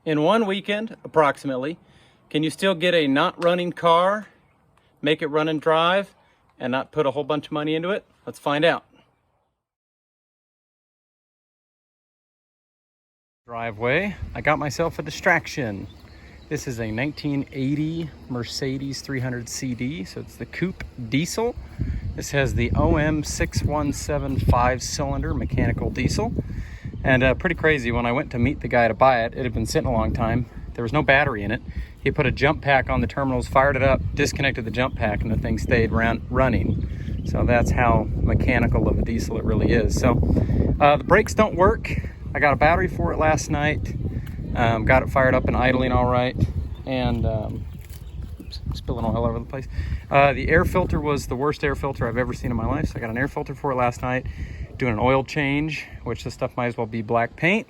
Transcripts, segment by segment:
In one weekend, approximately, can you still get a not running car, make it run and drive, and not put a whole bunch of money into it? Let's find out. Driveway, I got myself a distraction. This is a 1980 Mercedes 300 CD, so it's the coupe diesel. This has the OM 617 5-cylinder mechanical diesel. And pretty crazy, when I went to meet the guy to buy it, it had been sitting a long time. There was no battery in it. He put a jump pack on the terminals, fired it up, disconnected the jump pack, and the thing stayed running. So that's how mechanical of a diesel it really is. So the brakes don't work. I got a battery for it last night. Got it fired up and idling all right. And oops, spilling oil all over the place. The air filter was the worst air filter I've ever seen in my life. So I got an air filter for it last night. Doing an oil change, which this stuff might as well be black paint.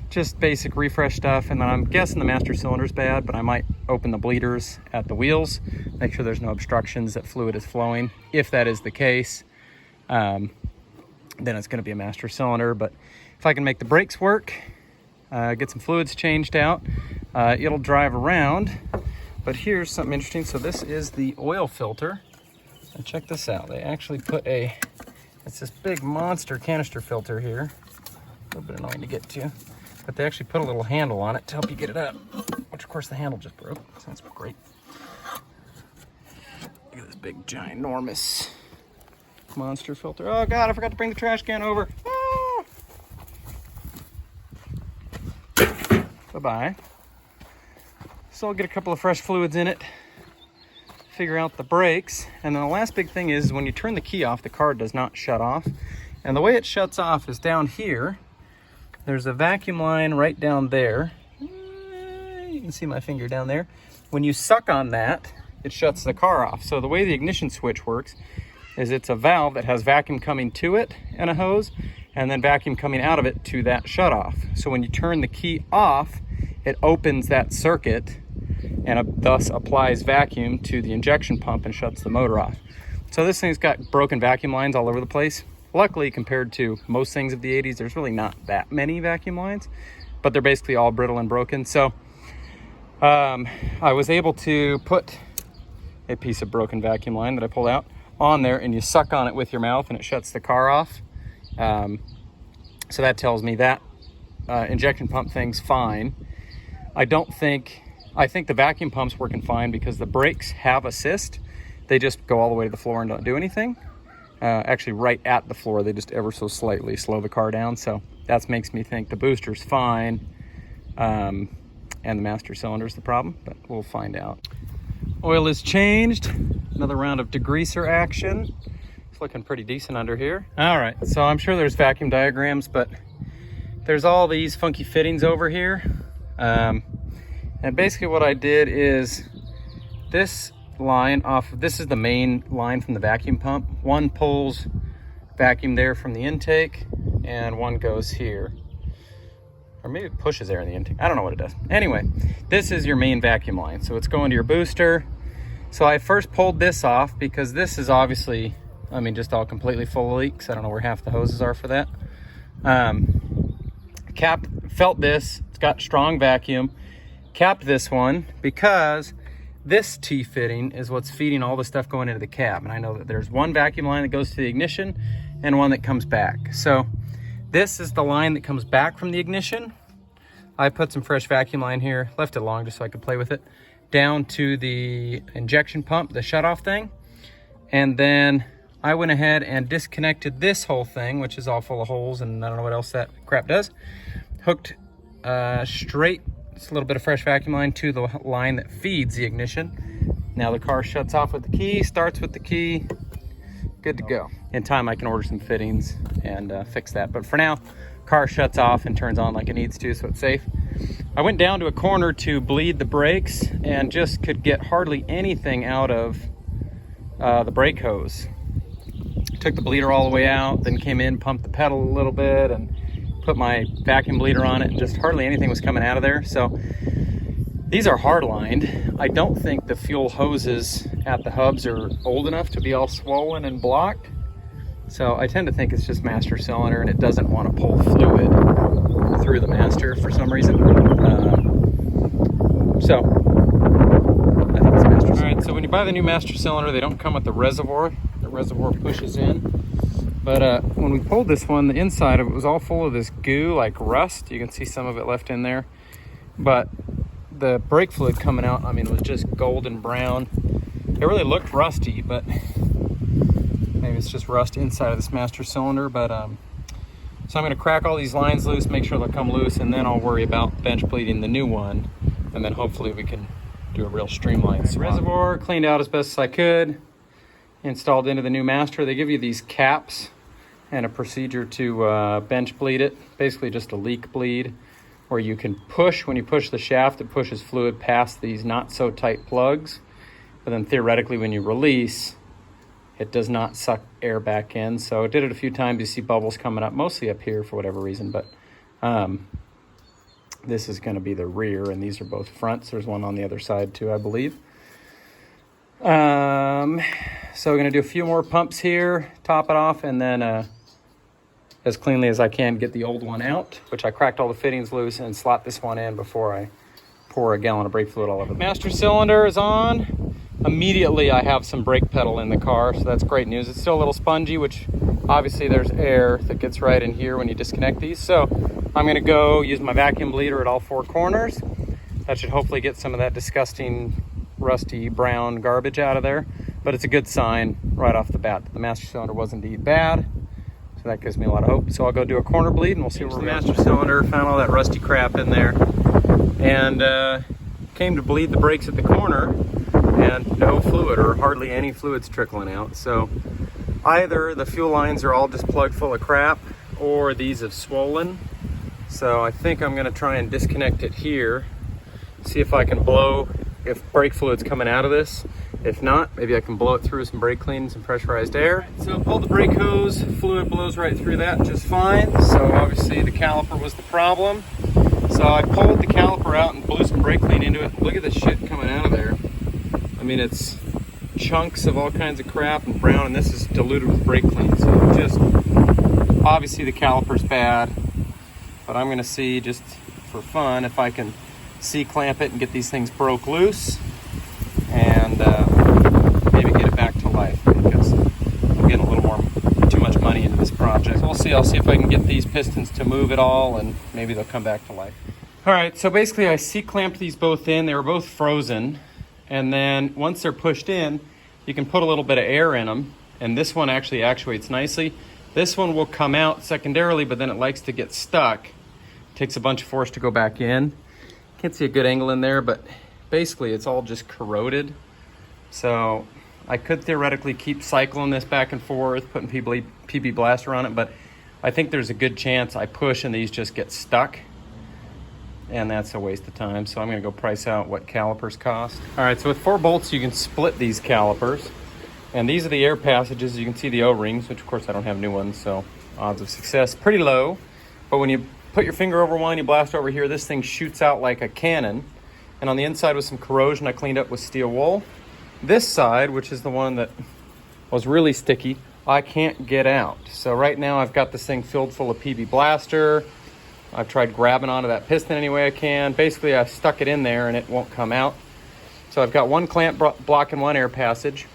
Just basic refresh stuff. And then I'm guessing the master cylinder's bad, but I might open the bleeders at the wheels, make sure there's no obstructions, that fluid is flowing. If that is the case, then it's going to be a master cylinder. But if I can make the brakes work, get some fluids changed out, it'll drive around. But here's something interesting. So this is the oil filter. And check this out. They actually put it's this big monster canister filter here. A little bit annoying to get to. But they actually put a little handle on it to help you get it up. Which of course the handle just broke. So that's great. Look at this big, ginormous monster filter. Oh God, I forgot to bring the trash can over. Ah! Bye-bye. So I'll get a couple of fresh fluids in it, figure out the brakes, and then the last big thing is when you turn the key off, the car does not shut off. And the way it shuts off is down here. There's a vacuum line right down there. You can see my finger down there. When you suck on that, it shuts the car off. So the way the ignition switch works is it's a valve that has vacuum coming to it and a hose, and then vacuum coming out of it to that shutoff. So when you turn the key off, it opens that circuit and thus applies vacuum to the injection pump and shuts the motor off. So this thing's got broken vacuum lines all over the place. Luckily, compared to most things of the 80s, there's really not that many vacuum lines, but they're basically all brittle and broken. So I was able to put a piece of broken vacuum line that I pulled out on there, and you suck on it with your mouth and it shuts the car off. So that tells me that injection pump thing's fine. I think the vacuum pump's working fine because the brakes have assist. They just go all the way to the floor and don't do anything. Actually, right at the floor, they just ever so slightly slow the car down. So that makes me think the booster's fine, and the master cylinder's the problem, but we'll find out. Oil is changed. Another round of degreaser action. It's looking pretty decent under here. All right, so I'm sure there's vacuum diagrams, but there's all these funky fittings over here. And basically what I did is this line this is the main line from the vacuum pump. One pulls vacuum there from the intake and one goes here. Or maybe it pushes air in the intake. I don't know what it does. Anyway, this is your main vacuum line. So it's going to your booster. So I first pulled this off because this is obviously, just all completely full of leaks. I don't know where half the hoses are for that. Felt this, it's got strong vacuum. Capped this one because this T-fitting is what's feeding all the stuff going into the cab. And I know that there's one vacuum line that goes to the ignition and one that comes back. So this is the line that comes back from the ignition. I put some fresh vacuum line here, left it long just so I could play with it, down to the injection pump, the shutoff thing. And then I went ahead and disconnected this whole thing, which is all full of holes and I don't know what else that crap does. Hooked straight, just a little bit of fresh vacuum line to the line that feeds the ignition. Now the car shuts off with the key, starts with the key, good to go. In time I can order some fittings and fix that. But for now, car shuts off and turns on like it needs to, so it's safe. I went down to a corner to bleed the brakes and just could get hardly anything out of the brake hose. Took the bleeder all the way out, then came in, pumped the pedal a little bit, and put my vacuum bleeder on it, and just hardly anything was coming out of there. So these are hard lined. I don't think the fuel hoses at the hubs are old enough to be all swollen and blocked. So I tend to think it's just master cylinder and it doesn't want to pull fluid through the master for some reason. So I think it's master cylinder. All right, so when you buy the new master cylinder, they don't come with the reservoir. The reservoir pushes in. But when we pulled this one, the inside of it was all full of this goo, like rust. You can see some of it left in there. But the brake fluid coming out, I mean, was just golden brown. It really looked rusty, but maybe it's just rust inside of this master cylinder. But so I'm going to crack all these lines loose, make sure they'll come loose, and then I'll worry about bench bleeding the new one. And then hopefully we can do a real streamlined swap. Reservoir cleaned out as best as I could, installed into the new master. They give you these caps and a procedure to bench bleed it, basically just a leak bleed, where you can push. When you push the shaft, it pushes fluid past these not so tight plugs, but then theoretically when you release, it does not suck air back in. So I did it a few times. You see bubbles coming up, mostly up here for whatever reason, but this is going to be the rear, and these are both fronts. There's one on the other side too, I believe. So we're going to do a few more pumps here, top it off, and then as cleanly as I can get the old one out, which I cracked all the fittings loose, and slot this one in before I pour a gallon of brake fluid all over. Master cylinder is on. Immediately I have some brake pedal in the car, so that's great news. It's still a little spongy, which obviously there's air that gets right in here when you disconnect these. So I'm going to go use my vacuum bleeder at all four corners. That should hopefully get some of that disgusting rusty brown garbage out of there. But it's a good sign right off the bat that the master cylinder was indeed bad. So that gives me a lot of hope. So I'll go do a corner bleed and we'll see where we're at. Master cylinder, found all that rusty crap in there. And came to bleed the brakes at the corner, and no fluid, or hardly any fluids trickling out. So either the fuel lines are all just plugged full of crap, or these have swollen. So I think I'm going to try and disconnect it here, see if I can blow, if brake fluid's coming out of this. If not, maybe I can blow it through some brake clean, some pressurized air. So pull the brake hose, fluid blows right through that just fine. So obviously the caliper was the problem. So I pulled the caliper out and blew some brake clean into it. Look at the shit coming out of there. I mean, it's chunks of all kinds of crap and brown, and this is diluted with brake clean. So just, obviously the caliper's bad, but I'm gonna see, just for fun, if I can C-clamp it and get these things broke loose, and maybe get it back to life, because I'm getting a little more, too much money into this project. So we'll see. I'll see if I can get these pistons to move at all, and maybe they'll come back to life. All right, so basically I C-clamped these both in. They were both frozen. And then once they're pushed in, you can put a little bit of air in them. And this one actually actuates nicely. This one will come out secondarily, but then it likes to get stuck. It takes a bunch of force to go back in. Can't see a good angle in there, but basically it's all just corroded. So I could theoretically keep cycling this back and forth, putting PB Blaster on it, but I think there's a good chance I push and these just get stuck. And that's a waste of time. So I'm gonna go price out what calipers cost. All right, so with 4 bolts, you can split these calipers. And these are the air passages. You can see the O-rings, which of course I don't have new ones, so odds of success pretty low. But when you put your finger over one, you blast over here, this thing shoots out like a cannon. And on the inside was some corrosion I cleaned up with steel wool. This side, which is the one that was really sticky, I can't get out. So right now I've got this thing filled full of PB Blaster. I've tried grabbing onto that piston any way I can. Basically, I stuck it in there and it won't come out. So I've got one clamp blocking one air passage.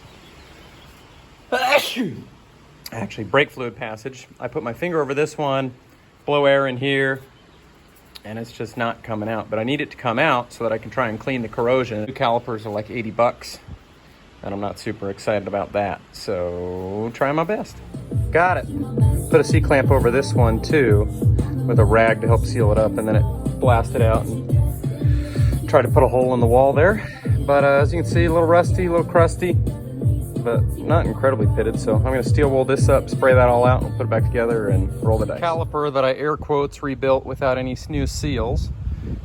Actually, brake fluid passage. I put my finger over this one, blow air in here, and it's just not coming out. But I need it to come out so that I can try and clean the corrosion. New calipers are like 80 bucks, and I'm not super excited about that. So, try my best. Got it. Put a C-clamp over this one too, with a rag to help seal it up, and then it blasted out and tried to put a hole in the wall there. But as you can see, a little rusty, a little crusty, but not incredibly pitted. So I'm gonna steel wool this up, spray that all out, and put it back together and roll the dice. Caliper that I air quotes rebuilt without any new seals.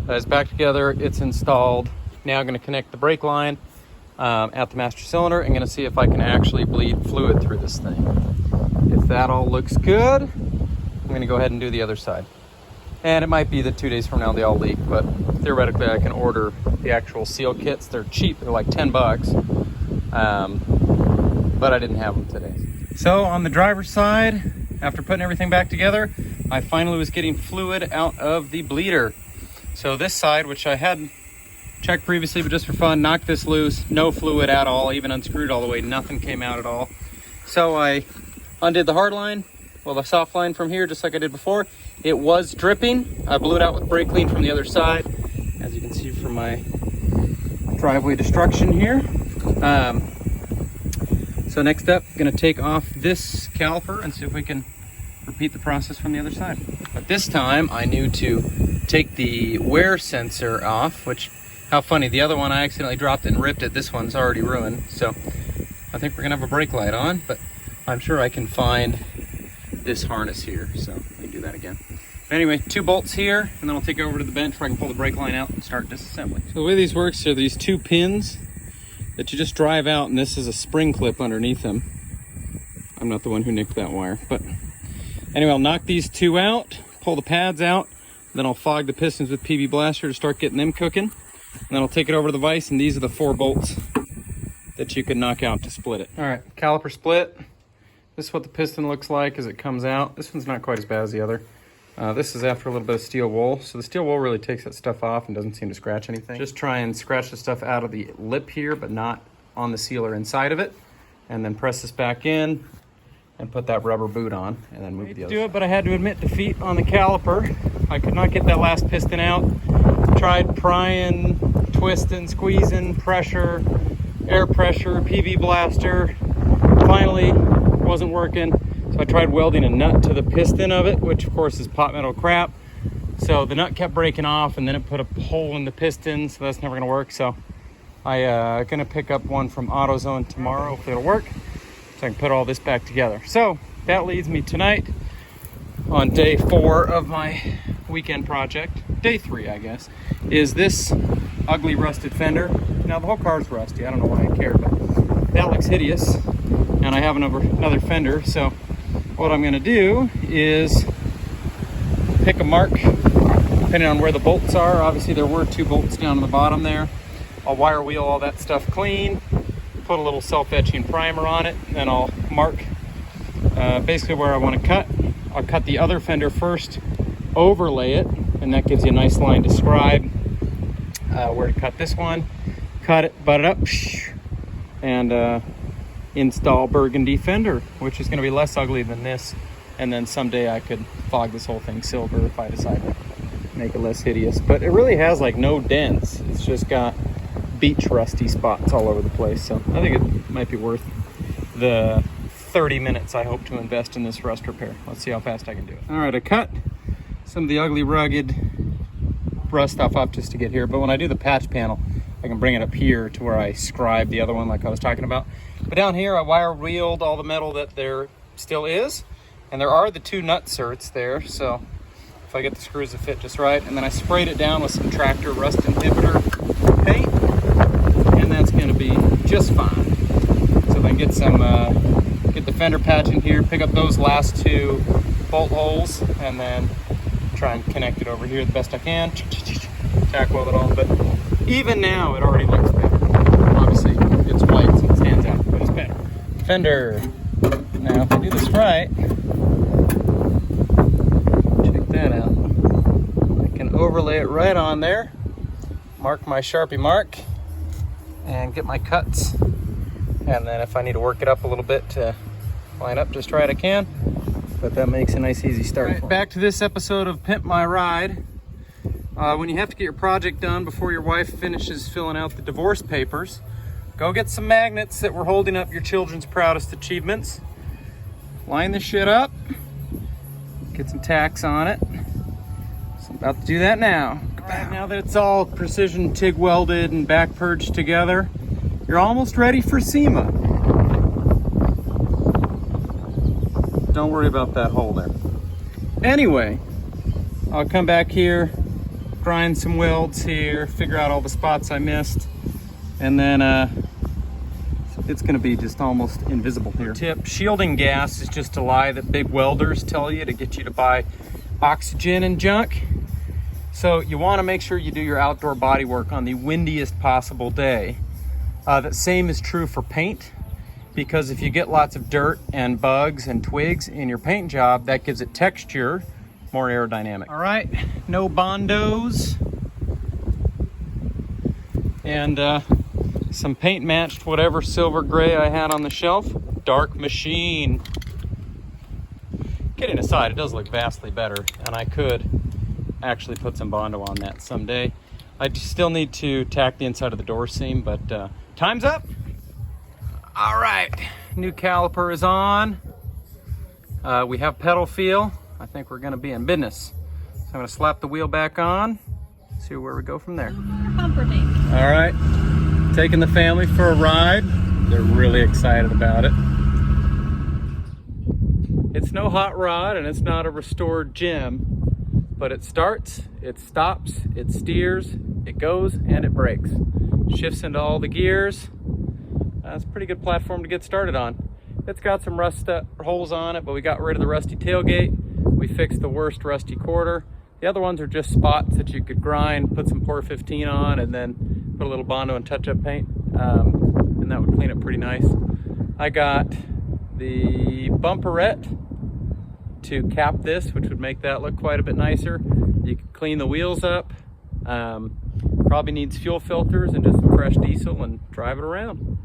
That is back together, it's installed. Now I'm gonna connect the brake line at the master cylinder. I'm gonna see if I can actually bleed fluid through this thing. If that all looks good, I'm gonna go ahead and do the other side. And it might be that 2 days from now they all leak, but theoretically I can order the actual seal kits. They're cheap, they're like 10 bucks. But I didn't have them today. So on the driver's side, after putting everything back together, I finally was getting fluid out of the bleeder. So this side, which I had checked previously, but just for fun, knocked this loose, no fluid at all, even unscrewed all the way, nothing came out at all. So I undid the hard line, well, the soft line from here, just like I did before. It was dripping. I blew it out with brake clean from the other side, as you can see from my driveway destruction here. So next up, I'm gonna take off this caliper and see if we can repeat the process from the other side. But this time I knew to take the wear sensor off, which, how funny, the other one I accidentally dropped it and ripped it. This one's already ruined. So I think we're gonna have a brake light on, but I'm sure I can find this harness here. So let me do that again. But anyway, 2 bolts here, and then I'll take it over to the bench where I can pull the brake line out and start disassembly. So the way these works are these 2 pins that you just drive out, and this is a spring clip underneath them. I'm not the one who nicked that wire, but anyway, I'll knock these 2 out, pull the pads out, then I'll fog the pistons with PB Blaster to start getting them cooking. And then I'll take it over to the vise, and these are the 4 bolts that you can knock out to split it. All right, caliper split. This is what the piston looks like as it comes out. This one's not quite as bad as the other. This is after a little bit of steel wool. So the steel wool really takes that stuff off and doesn't seem to scratch anything. Just try and scratch the stuff out of the lip here, but not on the sealer inside of it. And then press this back in and put that rubber boot on, and then move the other side. But I had to admit defeat on the caliper. I could not get that last piston out. Tried prying, twisting, squeezing, pressure, air pressure, PB Blaster. Finally, wasn't working. So I tried welding a nut to the piston of it, which of course is pot metal crap. So the nut kept breaking off, and then it put a hole in the piston, so that's never gonna work. So I gonna pick up one from AutoZone tomorrow. Hopefully it'll work, so I can put all this back together. So that leads me tonight on day 4 of my weekend project. Day 3, I guess, is this ugly rusted fender. Now the whole car's rusty. I don't know why I care, but that looks hideous. And I have another fender, so what I'm gonna do is pick a mark depending on where the bolts are. Obviously there were 2 bolts down on the bottom there. I'll wire wheel all that stuff clean, put a little self-etching primer on it, and then I'll mark basically where I want to cut. I'll cut the other fender first, overlay it, and that gives you a nice line to scribe where to cut this one. Cut it, butt it up, and install burgundy fender, which is going to be less ugly than this. And then someday I could fog this whole thing silver if I decide to make it less hideous. But it really has like no dents. It's just got beach rusty spots all over the place. So I think it might be worth the 30 minutes I hope to invest in this rust repair. Let's see how fast I can do it. All right, I cut some of the ugly, rugged rust stuff up just to get here. But when I do the patch panel, I can bring it up here to where I scribe the other one like I was talking about. But down here, I wire wheeled all the metal that there still is. And there are the 2 nut certs there. So if I get the screws to fit just right. And then I sprayed it down with some tractor rust inhibitor paint. And that's gonna be just fine. So then get some, get the fender patch in here, pick up those last 2 bolt holes, and then try and connect it over here the best I can. Tack weld it all, but even now it already looks better. Obviously it's white, so it stands out, but it's better. Fender. Now if I do this right, check that out. I can overlay it right on there, mark my Sharpie mark, and get my cuts. And then if I need to work it up a little bit to line up just right, I can. But that makes a nice easy start. Right, back to this episode of Pimp My Ride. When you have to get your project done before your wife finishes filling out the divorce papers, go get some magnets that were holding up your children's proudest achievements. Line this shit up, get some tacks on it. So I'm about to do that now. All right, now that it's all precision TIG welded and back purged together, you're almost ready for SEMA. Don't worry about that hole there. Anyway, I'll come back here, grind some welds here, figure out all the spots I missed, and then it's gonna be just almost invisible here. Tip, shielding gas is just a lie that big welders tell you to get you to buy oxygen and junk. So you wanna make sure you do your outdoor body work on the windiest possible day. The same is true for paint, because if you get lots of dirt and bugs and twigs in your paint job, that gives it texture, more aerodynamic. All right, no bondos. and some paint matched whatever silver gray I had on the shelf. Dark Machine. Kidding aside, it does look vastly better, and I could actually put some Bondo on that someday. I still need to tack the inside of the door seam, but time's up. All right, new caliper is on. We have pedal feel. I think we're gonna be in business. So I'm gonna slap the wheel back on, see where we go from there. All right, taking the family for a ride. They're really excited about it. It's no hot rod and it's not a restored gem, but it starts, it stops, it steers, it goes, and it brakes. Shifts into all the gears. It's a pretty good platform to get started on. It's got some rust holes on it, but we got rid of the rusty tailgate. We fixed the worst rusty quarter. The other ones are just spots that you could grind, put some Pour 15 on, and then put a little Bondo and touch-up paint, and that would clean it pretty nice. I got the bumperette to cap this, which would make that look quite a bit nicer. You can clean the wheels up. Probably needs fuel filters and just some fresh diesel and drive it around.